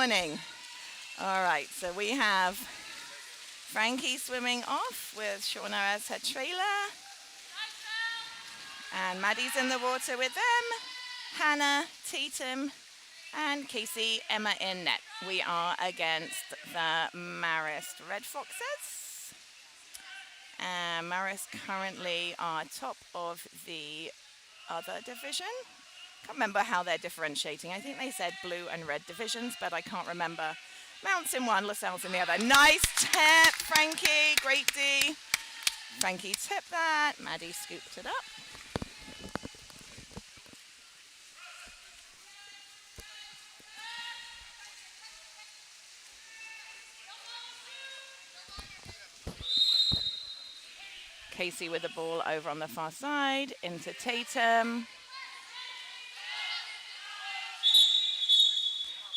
morning. All right, so we have Frankie swimming off with Shauna as her trailer. And Maddie's in the water with them. Hannah, Tatum, and Casey, Emma in net. We are against the Marist Red Foxes. And Marist currently are top of the other division. Can't remember how they're differentiating. I think they said blue and red divisions, but I can't remember. Mounts in one, LaSalle's in the other. Nice tip, Frankie. Great D. Frankie tipped that. Maddie scooped it up. Casey with the ball over on the far side into Tatum.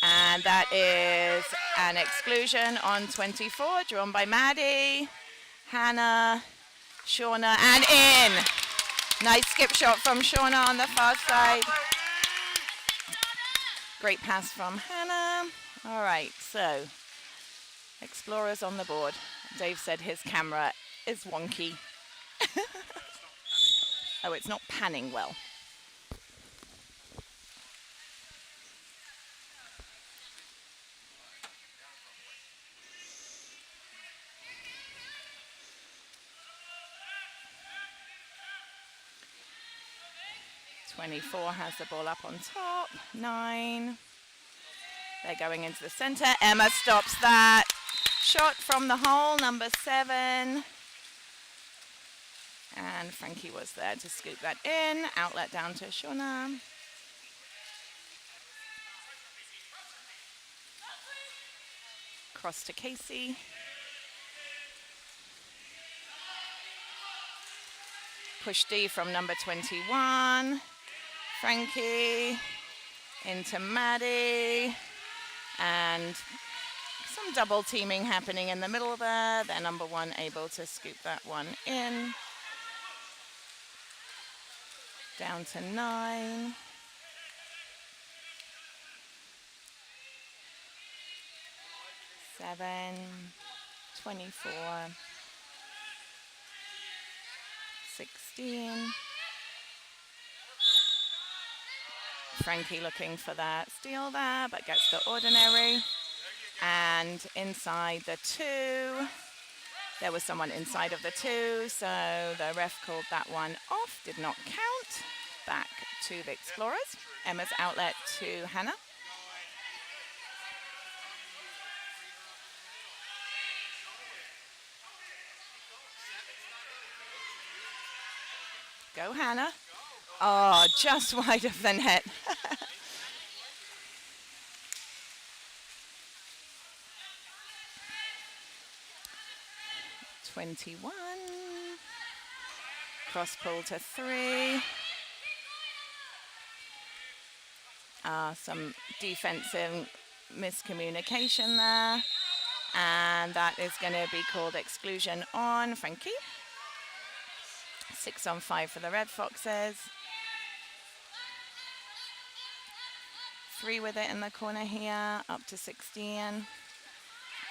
And that is an exclusion on 24, drawn by Maddie, Hannah, Shauna, and in. Nice skip shot from Shauna on the far side. Great pass from Hannah. All right, so Explorers on the board. Dave said his camera is wonky. Oh, it's not panning well. .24 has the ball up on top. 9. They're going into the center. Emma stops that. Shot from the hole, number 7. And Frankie was there to scoop that in. Outlet down to Shauna. Cross to Casey. Push D from number 21. Frankie into Maddie. And some double teaming happening in the middle there. They're number 1 able to scoop that one in. Down to 9. Seven, 24, 16. Frankie looking for that steal there, but gets the ordinary. And inside the 2. There was someone inside of the 2, so the ref called that one off. Did not count. Back to the Explorers. Emma's outlet to Hannah. Go, Hannah. Oh, just wide of the net. 21. Cross pull to 3. Some defensive miscommunication there. And that is going to be called exclusion on Frankie. 6 on 5 for the Red Foxes. 3 with it in the corner here, up to 16.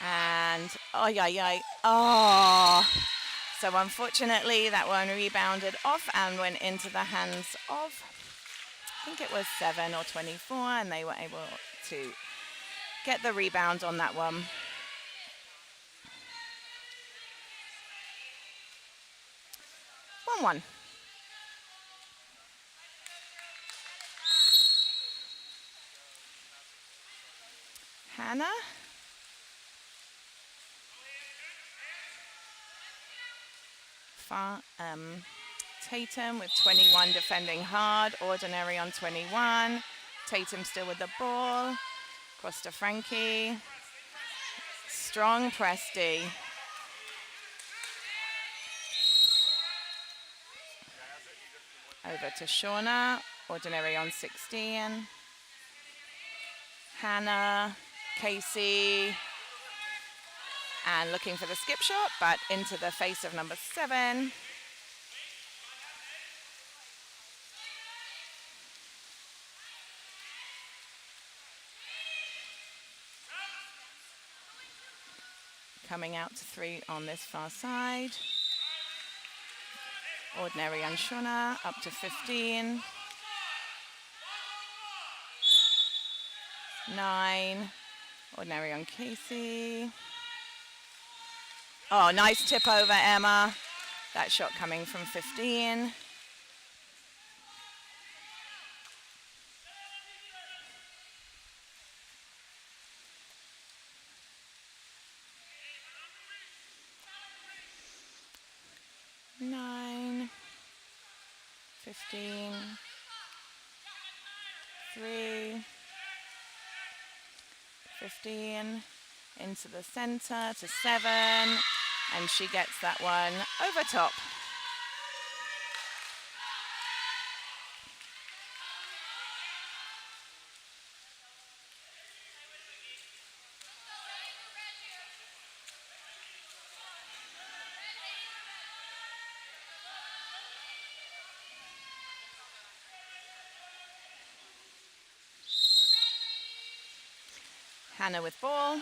And, oh. So unfortunately, that one rebounded off and went into the hands of, I think it was 7 or 24, and they were able to get the rebound on that one. One. Hannah. Tatum with 21 defending hard. Ordinary on 21. Tatum still with the ball. Cross to Frankie. Strong press D. Over to Shauna. Ordinary on 16. Hannah. Casey. And looking for the skip shot, but into the face of number 7. coming out to 3 on this far side. Ordinary on Shona, up to 15. 9. Ordinary on Casey. Oh, nice tip over Emma. That shot coming from 15. Nine, 15, 3, 15, into the center to 7, and she gets that one over top. Hannah with ball.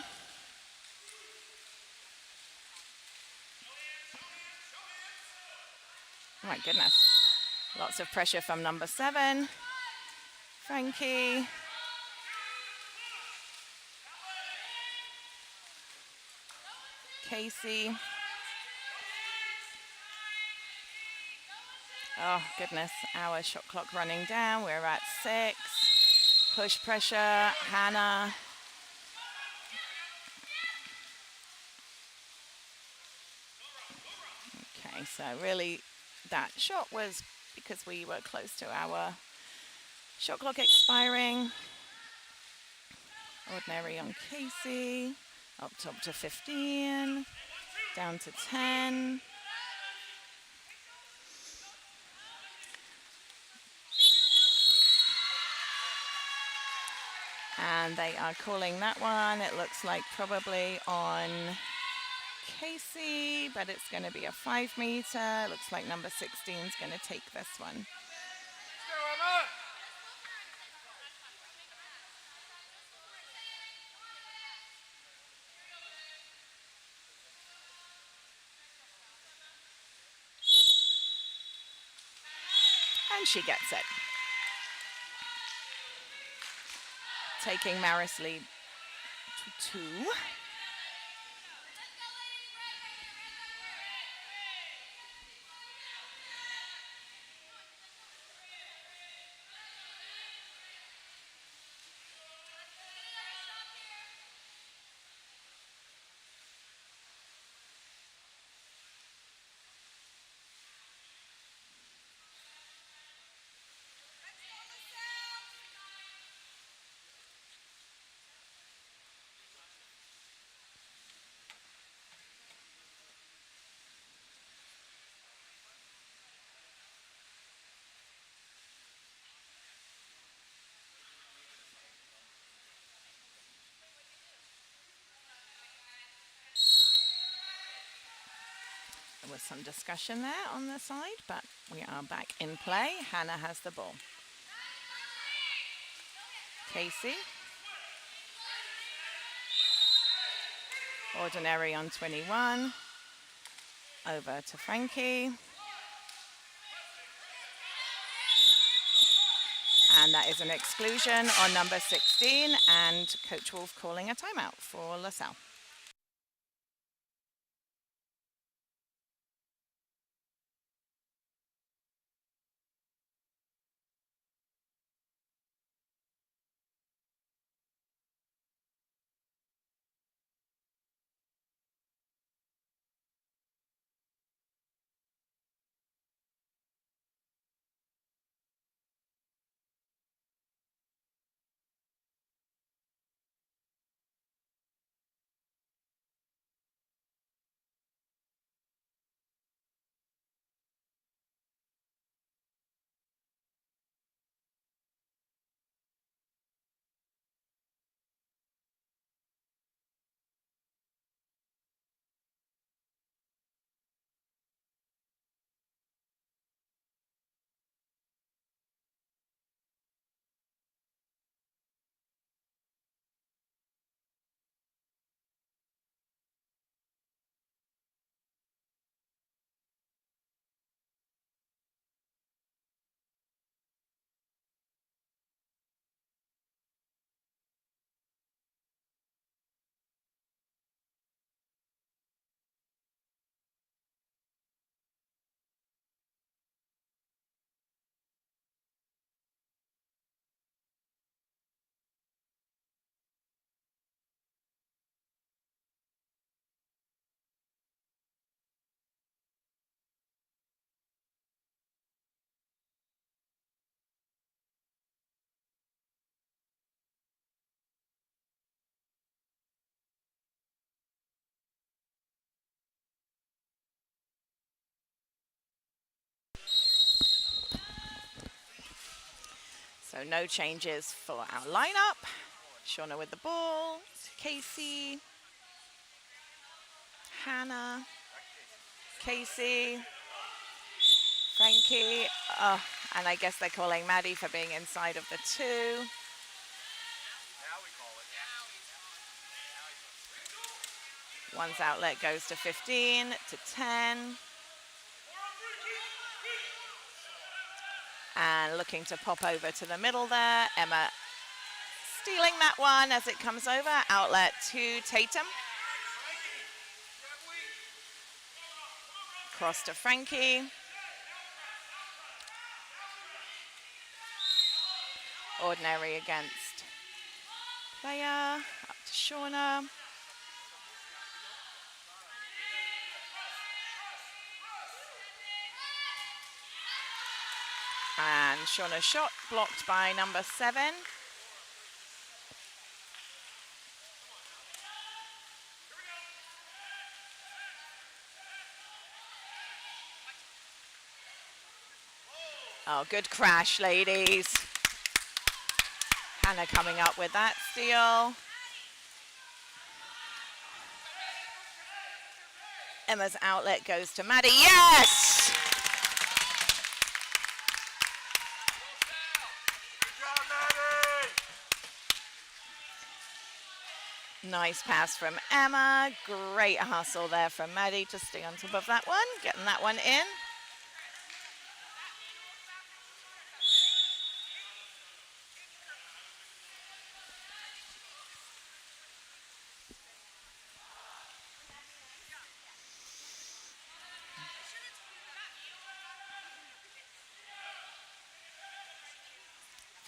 Oh my goodness. Lots of pressure from number 7. Frankie. Casey. Oh goodness, our shot clock running down. We're at 6. Push pressure, Hannah. Okay, so really that shot was because we were close to our shot clock expiring. Ordinary on Casey, up top to 15, down to 10. And they are calling that one. It looks like probably on Casey, but it's going to be a 5 meter. Looks like number 16 is going to take this one. And she gets it. Taking Marist lead to 2. There was some discussion there on the side, but we are back in play. Hannah has the ball. Casey. Ordinary on 21. Over to Frankie. And that is an exclusion on number 16, and Coach Wolf calling a timeout for Salle. So no changes for our lineup. Shauna with the ball, Casey, Hannah, Casey, Frankie. Oh, and I guess they're calling Maddie for being inside of the 2. One's outlet goes to 15 to 10. And looking to pop over to the middle there. Emma stealing that one as it comes over. Outlet to Tatum. Cross to Frankie. Ordinary against player. Up to Shauna. And Shauna's shot blocked by number 7. Oh, good crash, ladies. Hannah coming up with that steal. Emma's outlet goes to Maddie. Yes! Nice pass from Emma. Great hustle there from Maddie to stay on top of that one. Getting that one in.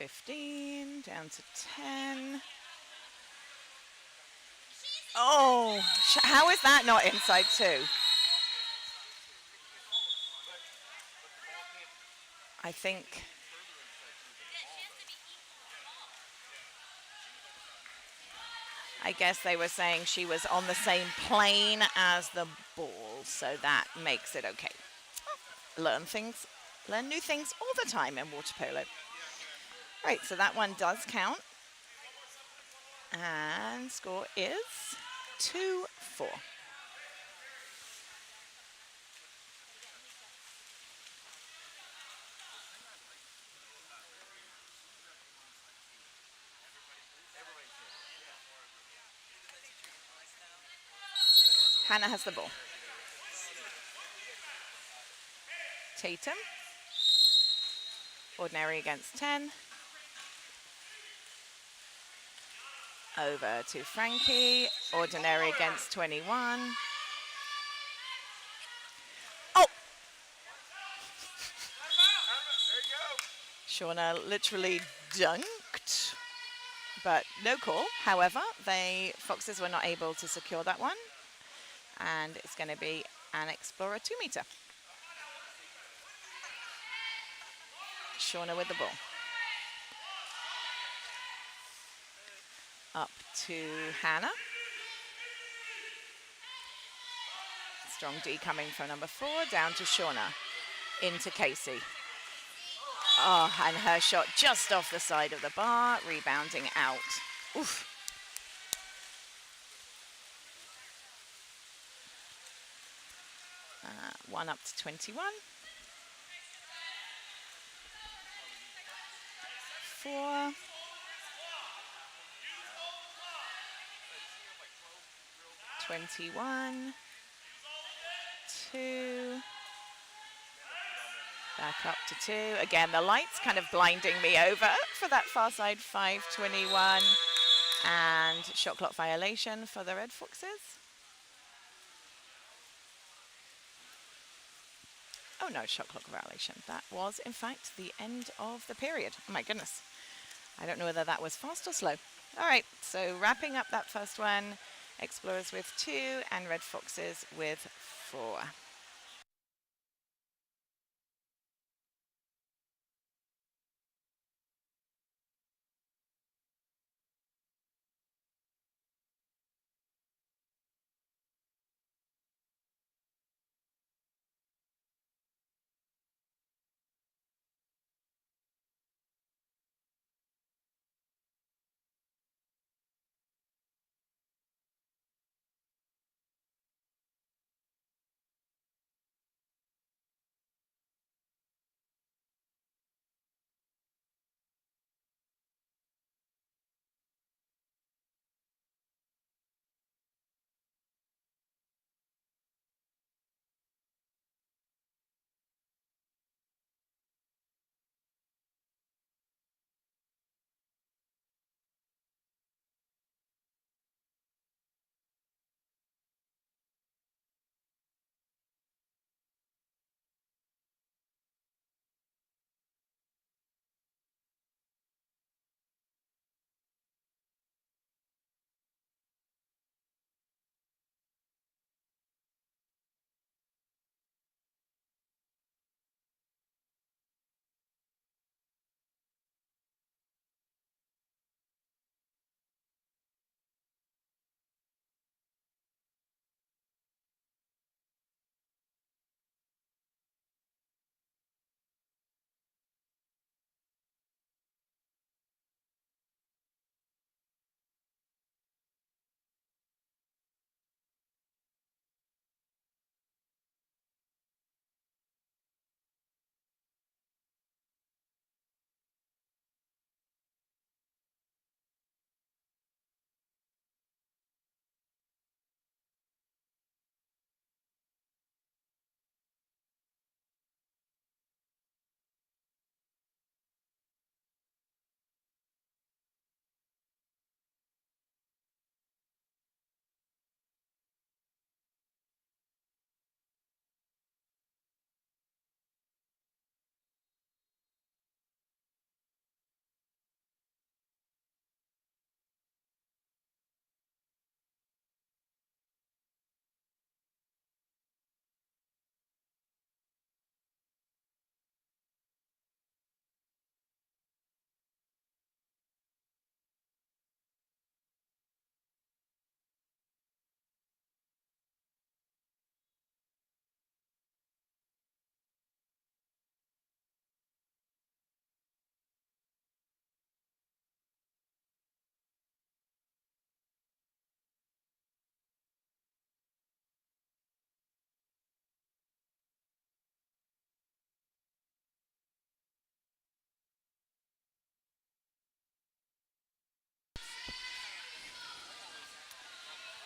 $15 down to 10. Oh, how is that not inside 2? I think I guess they were saying she was on the same plane as the ball, so that makes it okay. Learn new things all the time in water polo. Right, so that one does count. And score is 2-4. Hannah has the ball. Tatum. Ordinary against 10. Over to Frankie. Ordinary against 21. Oh! Shauna literally dunked, but no call. However, Foxes were not able to secure that one. And it's going to be an Explorer 2-meter. Shauna with the ball. Up to Hannah. Strong D coming from number 4, down to Shauna. Into Casey. Oh, and her shot just off the side of the bar, rebounding out. Oof. One up to 21. 4. 21. 2. Back up to 2. Again, the light's kind of blinding me over for that far side 5-21. And shot clock violation for the Red Foxes. Oh no, shot clock violation. That was, in fact, the end of the period. Oh my goodness. I don't know whether that was fast or slow. All right, so wrapping up that first one, Explorers with 2 and Red Foxes with 4.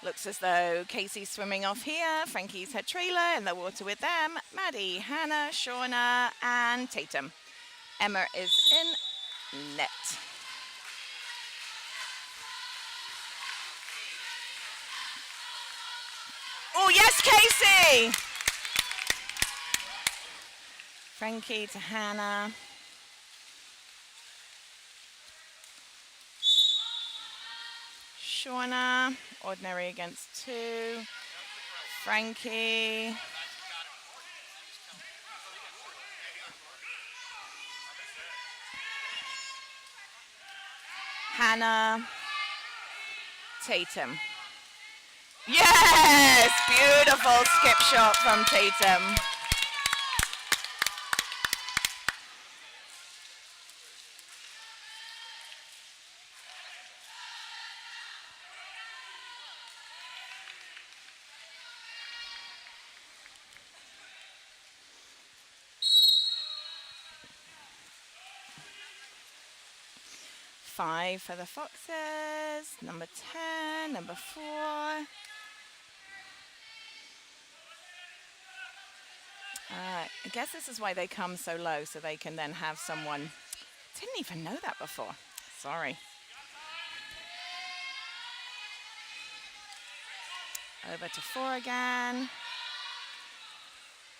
Looks as though Casey's swimming off here. Frankie's her trailer in the water with them. Maddie, Hannah, Shauna, and Tatum. Emma is in net. Oh, yes, Casey! Frankie to Hannah. Shauna, ordinary against 2. Frankie. Hannah. Tatum. Yes! Beautiful skip shot from Tatum. Five for the Foxes, number 10, number 4. I guess this is why they come so low, so they can then have someone. Didn't even know that before. Sorry. Over to 4 again.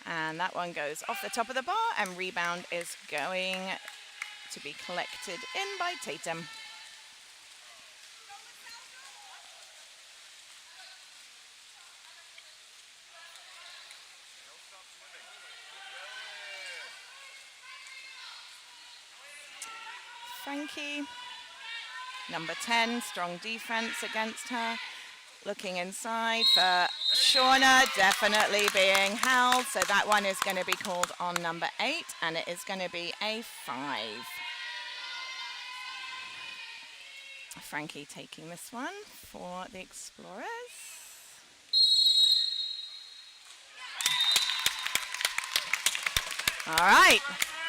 And that one goes off the top of the bar, and rebound is going to be collected in by Tatum. Frankie, number 10, strong defense against her. Looking inside for Shauna, definitely being held. So that one is going to be called on number 8, and it is going to be a 5. Frankie taking this one for the Explorers. All right,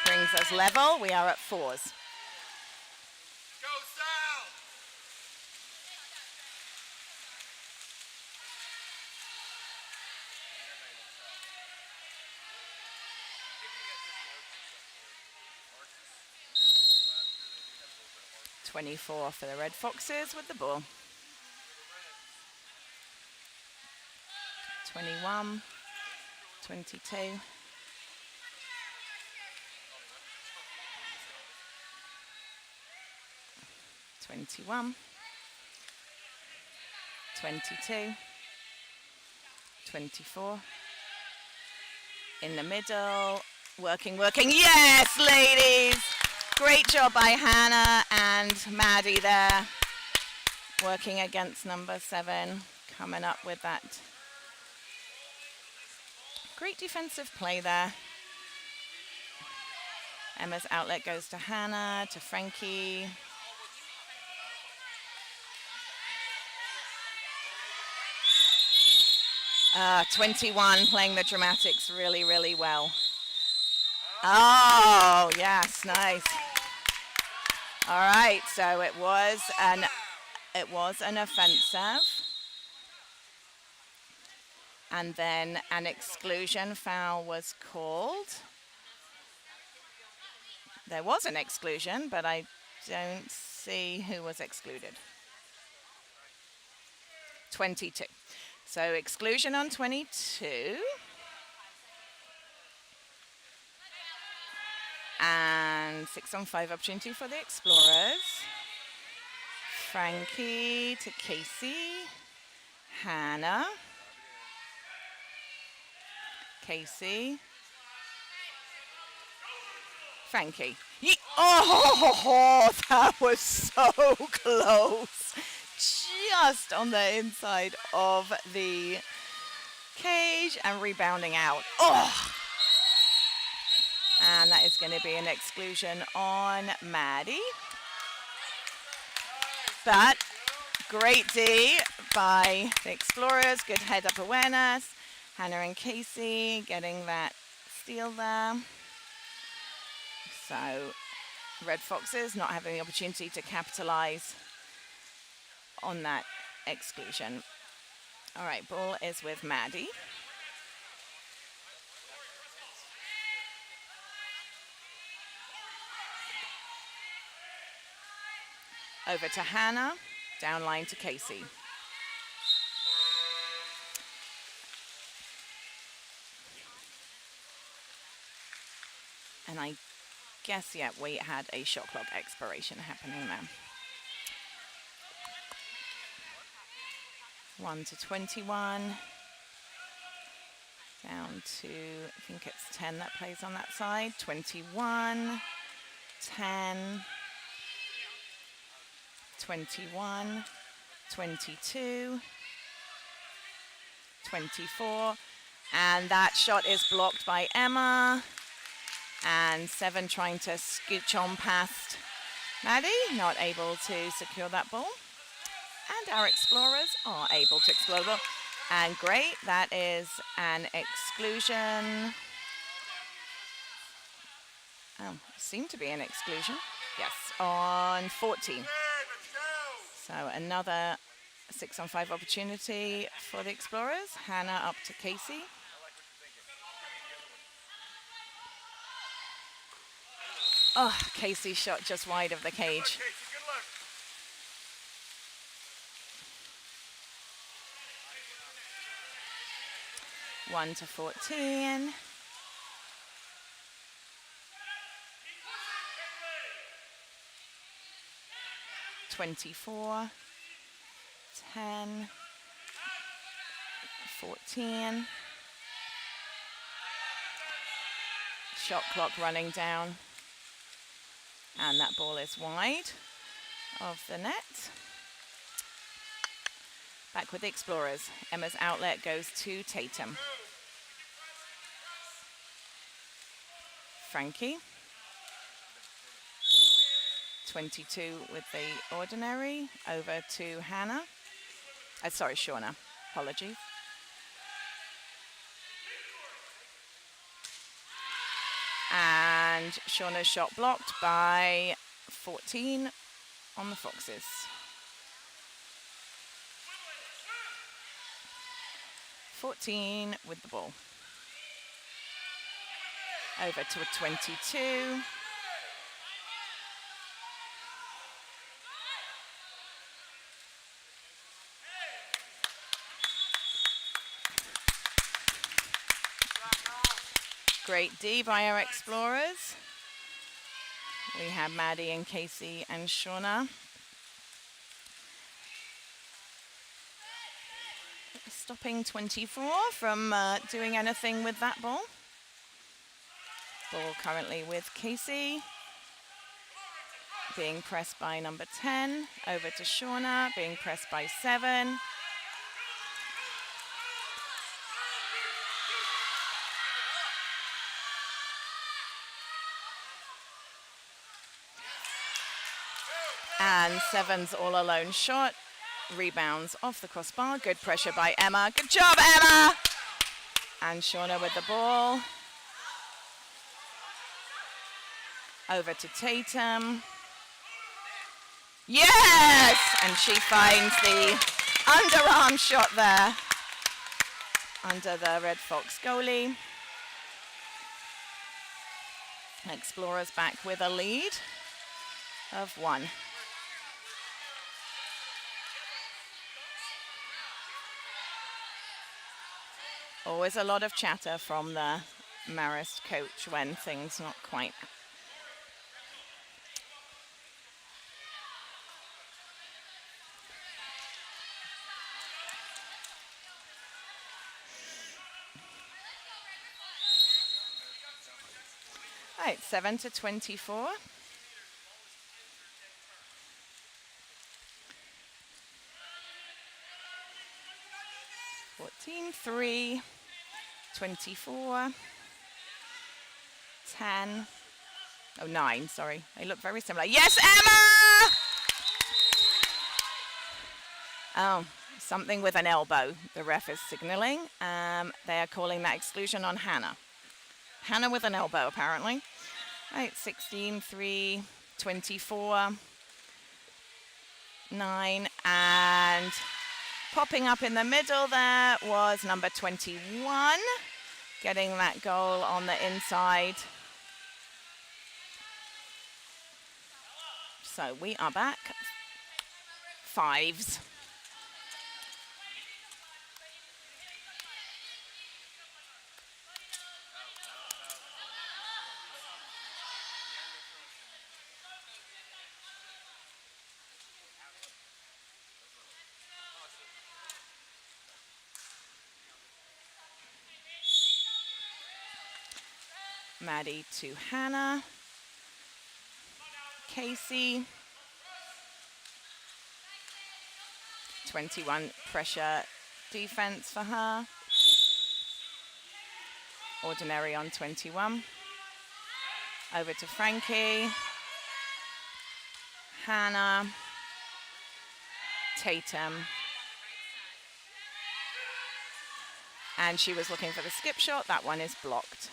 brings us level. We are at 4s. 24 for the Red Foxes with the ball. 21, 22. 21, 22, 24. In the middle, working. Yes, ladies! Great job by Hannah and Maddie there. Working against number 7, coming up with that. Great defensive play there. Emma's outlet goes to Hannah, to Frankie. Uh, 21 playing the dramatics really, really well. Oh, yes, nice. All right, so it was an offensive. And then an exclusion foul was called. There was an exclusion, but I don't see who was excluded. 22. So exclusion on 22. And 6-on-5 opportunity for the Explorers. Frankie to Casey. Hannah. Casey. Frankie. Oh, that was so close. Just on the inside of the cage and rebounding out. Oh! And that is going to be an exclusion on Maddie. But great D by the Explorers. Good head-up awareness. Hannah and Casey getting that steal there. So Red Foxes not having the opportunity to capitalize on that exclusion. All right, ball is with Maddie. Over to Hannah, down line to Casey. And I guess, yeah, we had a shot clock expiration happening there. 1 to 21. Down to, I think it's 10 that plays on that side. 21, 10, 21, 22, 24. And that shot is blocked by Emma. And 7 trying to scooch on past Maddie, not able to secure that ball. And our explorers are able to explore the ball. And great, that is an exclusion. Oh, seemed to be an exclusion. Yes, on 14. So another 6-on-5 opportunity for the explorers. Hannah up to Casey. Oh, Casey shot just wide of the cage. 1 to 14. (24), 10, 14. Shot clock running down. And that ball is wide of the net. Back with the explorers. Emma's outlet goes to Tatum. Frankie. 22 with the ordinary. Over to Hannah. Sorry, Shauna. Apologies. And Shauna's shot blocked by 14 on the Foxes. (14) with the ball. Over to a 22. Great D by our explorers. We have Maddie and Casey and Shauna. Stopping 24 from doing anything with that ball. Ball currently with Casey. Being pressed by number 10. Over to Shauna, being pressed by 7. And 7's all alone shot. Rebounds off the crossbar. Good pressure by Emma. Good job, Emma! And Shauna with the ball. Over to Tatum. Yes! And she finds the underarm shot there. Under the Red Fox goalie. Explorers back with a lead of 1. Always a lot of chatter from the Marist coach when things not quite. All right, 7 to 24. (14-3). 24, 10, oh 9, sorry. They look very similar. Yes, Emma! Oh, something with an elbow, the ref is signaling. They are calling that exclusion on Hannah. Hannah with an elbow, apparently. Right, 16-3, 24, 9, and Popping up in the middle there was number 21, getting that goal on the inside. So we are back. Fives. Maddie to Hannah. Casey. 21 pressure defense for her. Ordinary on 21. Over to Frankie. Hannah. Tatum. And she was looking for the skip shot. That one is blocked.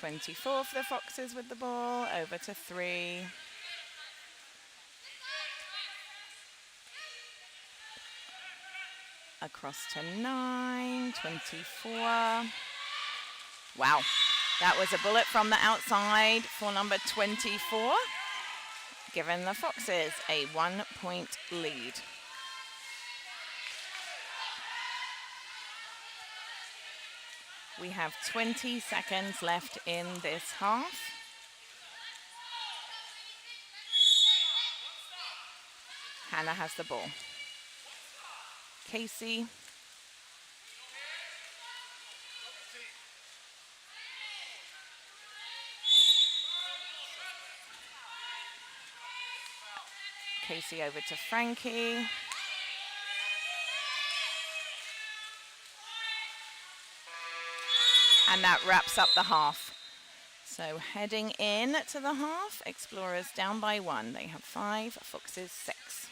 .24 for the Foxes with the ball. Over to 3. Across to 9. 24. Wow. That was a bullet from the outside for number 24, giving the Foxes a 1-point lead. We have 20 seconds left in this half. Hannah has the ball. Casey. Casey over to Frankie. And that wraps up the half. So heading in to the half, Explorers down by 1. They have 5, Foxes 6.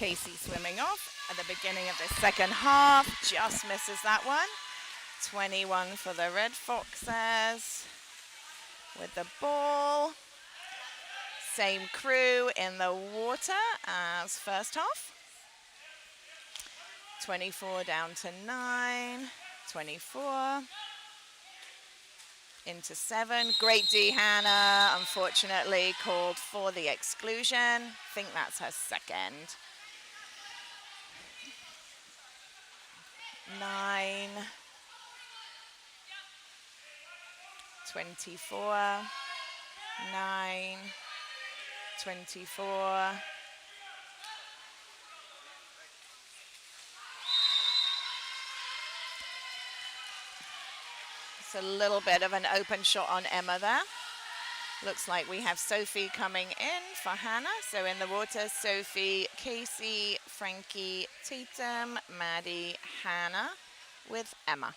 Casey swimming off at the beginning of the second half. Just misses that one. 21 for the Red Foxes with the ball. Same crew in the water as first half. 24 down to 9. 24. Into 7. Great D, Hannah. Unfortunately called for the exclusion. I think that's her second. 9. 24. 9. 24. It's a little bit of an open shot on Emma there. Looks like we have Sophie coming in for Hannah. So in the water, Sophie, Casey, Frankie, Tatum, Maddie, Hannah with Emma.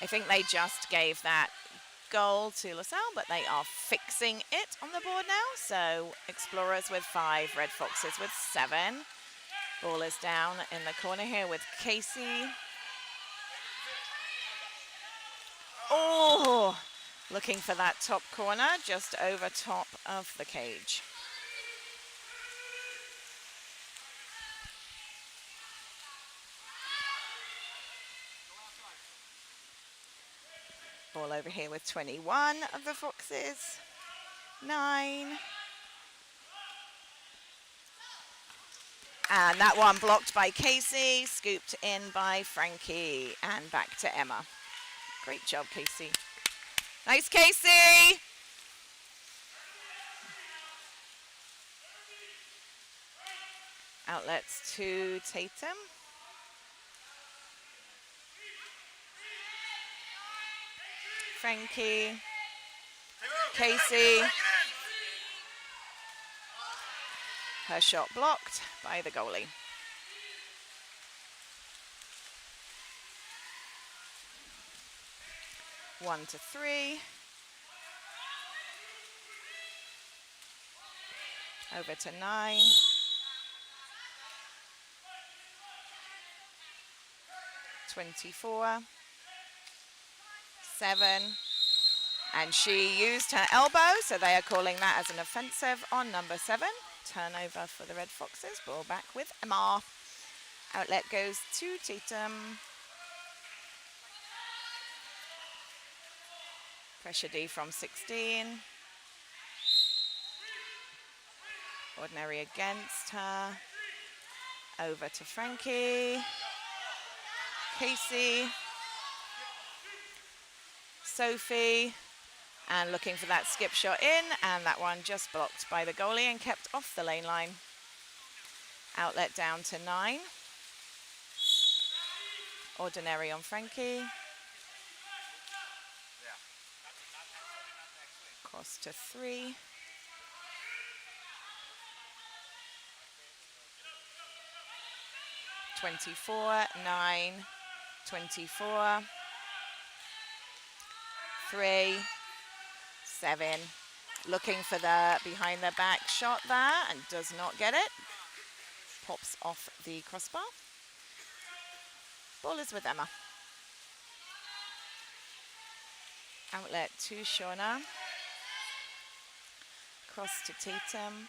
I think they just gave that goal to LaSalle, but they are fixing it on the board now. So Explorers with 5, Red Foxes with 7. Ball is down in the corner here with Casey. Oh, looking for that top corner, just over top of the cage. Ball over here with 21 of the Foxes. 9. And that one blocked by Casey, scooped in by Frankie, and back to Emma. Great job, Casey. Nice, Casey! Outlets to Tatum. Frankie. Casey. Her shot blocked by the goalie. One to 3. Over to 9. 24. 7. And she used her elbow, so they are calling that as an offensive on number 7. Turnover for the Red Foxes. Ball back with Emma. Outlet goes to Tatum. Pressure D from 16. Ordinary against her. Over to Frankie. Casey. Sophie. And looking for that skip shot in, and that one just blocked by the goalie and kept off the lane line. Outlet down to 9. Ordinary on Frankie. Cross to 3. (24) 9. 24. 3. 7. Looking for the behind the back shot there and does not get it. Pops off the crossbar. Ball is with Emma. Outlet to Shauna. Cross to Tatum.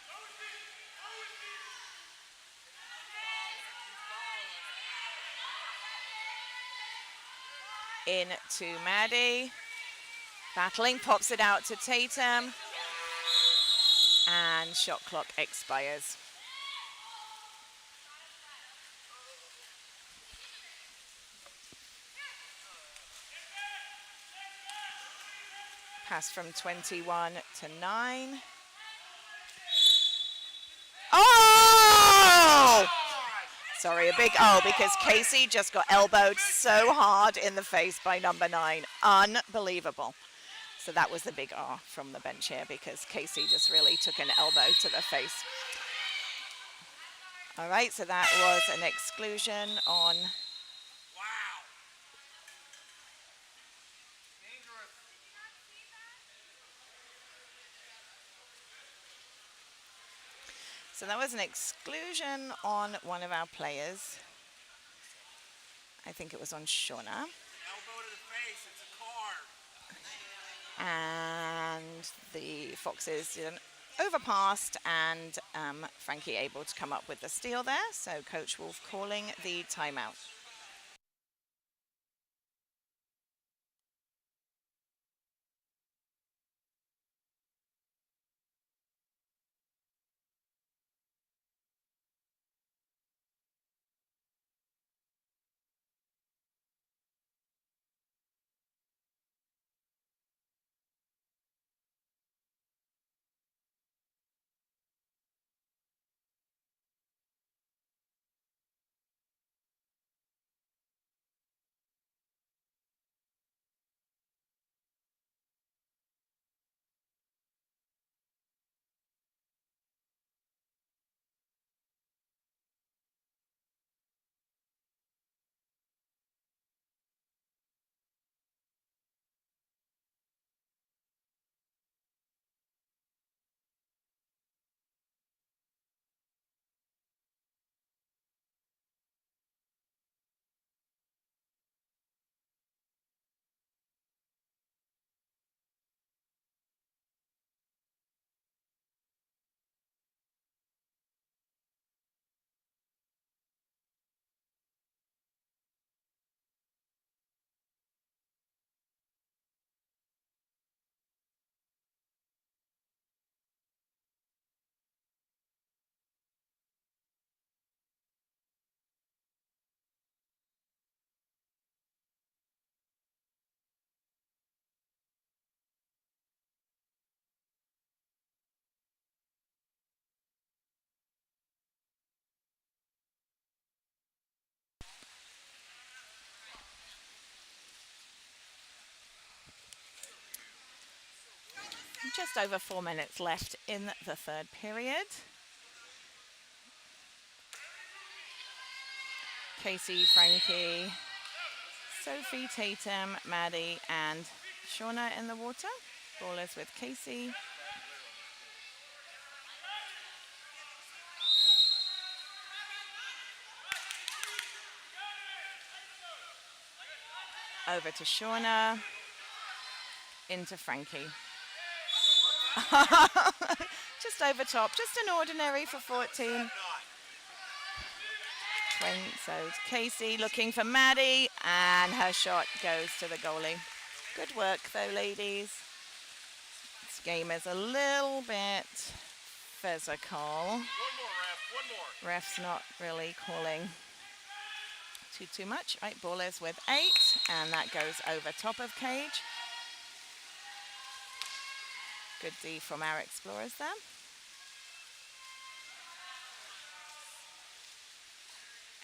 In to Maddie. Battling, pops it out to Tatum. And shot clock expires. Pass from 21 to 9. Oh! Sorry, a big oh, because Casey just got elbowed so hard in the face by number 9. Unbelievable. So that was the big R from the bench here because Casey just really took an elbow to the face. All right, so that was an exclusion on So that was an exclusion on one of our players. I think it was on Shauna. Elbow to the face, it's a card. And the Foxes did an overpassed, and Frankie able to come up with the steal there. So Coach Wolf calling the timeout. Just over 4 minutes left in the third period. Casey, Frankie, Sophie, Tatum, Maddie, and Shauna in the water. Ball is with Casey. Over to Shauna. Into Frankie. Just over top. Just an ordinary for 14. So Casey looking for Maddie, and her shot goes to the goalie. Good work though, ladies. This game is a little bit physical. One more, ref, one more. Ref's not really calling too much. Right, ball is with 8, and that goes over top of cage. Good D from our Explorers there.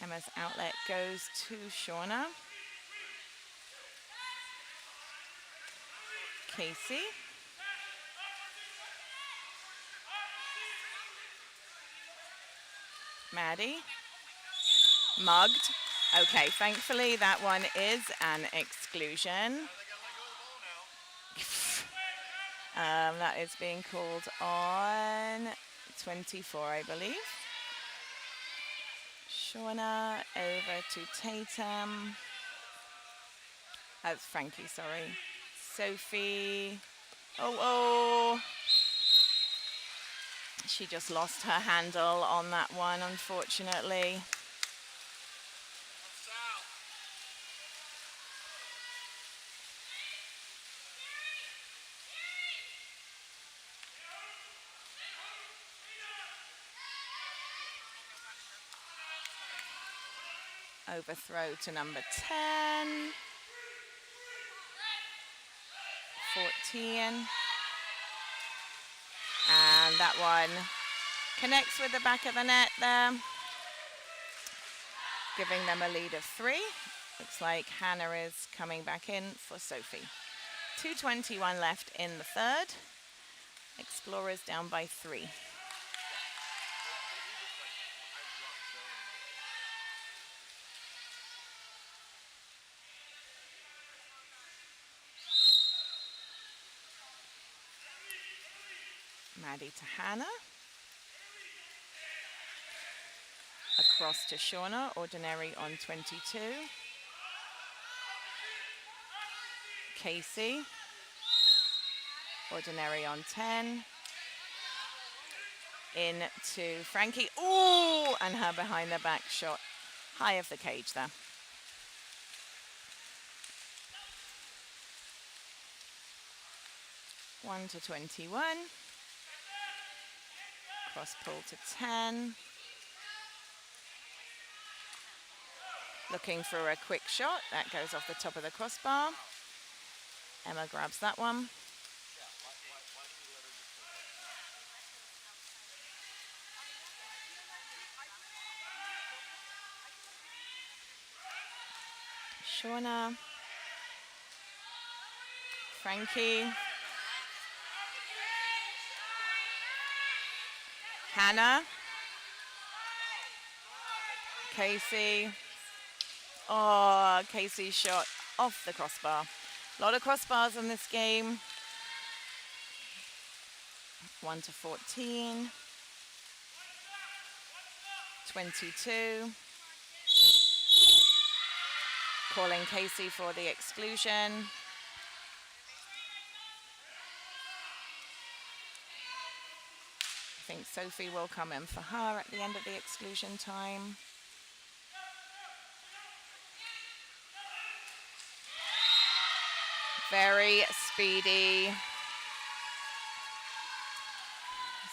Emma's outlet goes to Shauna. Casey. Maddie. Mugged. Okay, thankfully that one is an exclusion. That is being called on 24, I believe. Shauna over to Tatum. That's Frankie, sorry. Sophie. Oh. She just lost her handle on that one, unfortunately. Overthrow to number 10. 14. And that one connects with the back of the net there, giving them a lead of 3. Looks like Hannah is coming back in for Sophie. 2:21 left in the third. Explorers down by 3. Maddie to Hannah. Cross to Shauna, Ordinary on 22. Casey, Ordinary on 10. In to Frankie. Ooh, and her behind the back shot. High of the cage there. One to 21. Cross pull to 10. Looking for a quick shot. That goes off the top of the crossbar. Emma grabs that one. Shauna. Frankie. Hannah. Casey. Oh, Casey's shot off the crossbar. A lot of crossbars in this game. 1 to 14. 22. Calling Casey for the exclusion. I think Sophie will come in for her at the end of the exclusion time. Very speedy.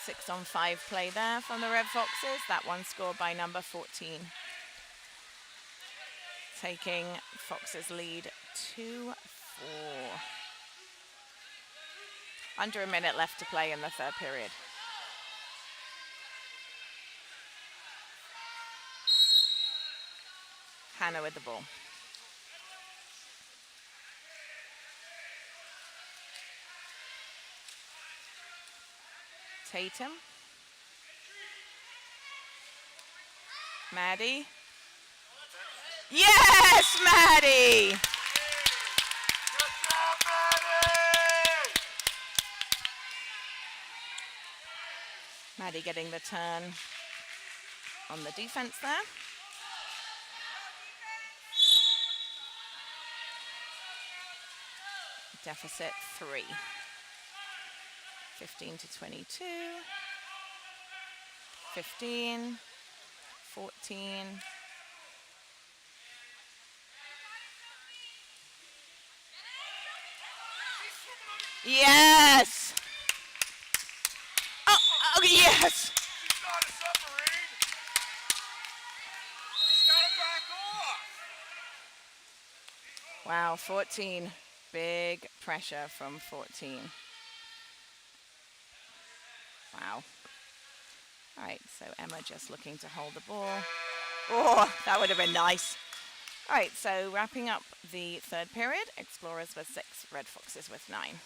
6-on-5 play there from the Red Foxes. That one scored by number 14. Taking Fox's lead 2-4. Under a minute left to play in the third period. Hannah with the ball. Tatum. Maddie. Yes, Maddie! Good job, Maddie! Maddie getting the turn on the defense there. Deficit 3. 15 to 22. 15. 14. Yes! Oh, yes! She's not a submarine! She's got to back off! Wow, 14. Big pressure from 14. Wow. All right, so Emma just looking to hold the ball. Oh, that would have been nice. All right, so wrapping up the third period, Explorers with 6, Red Foxes with 9.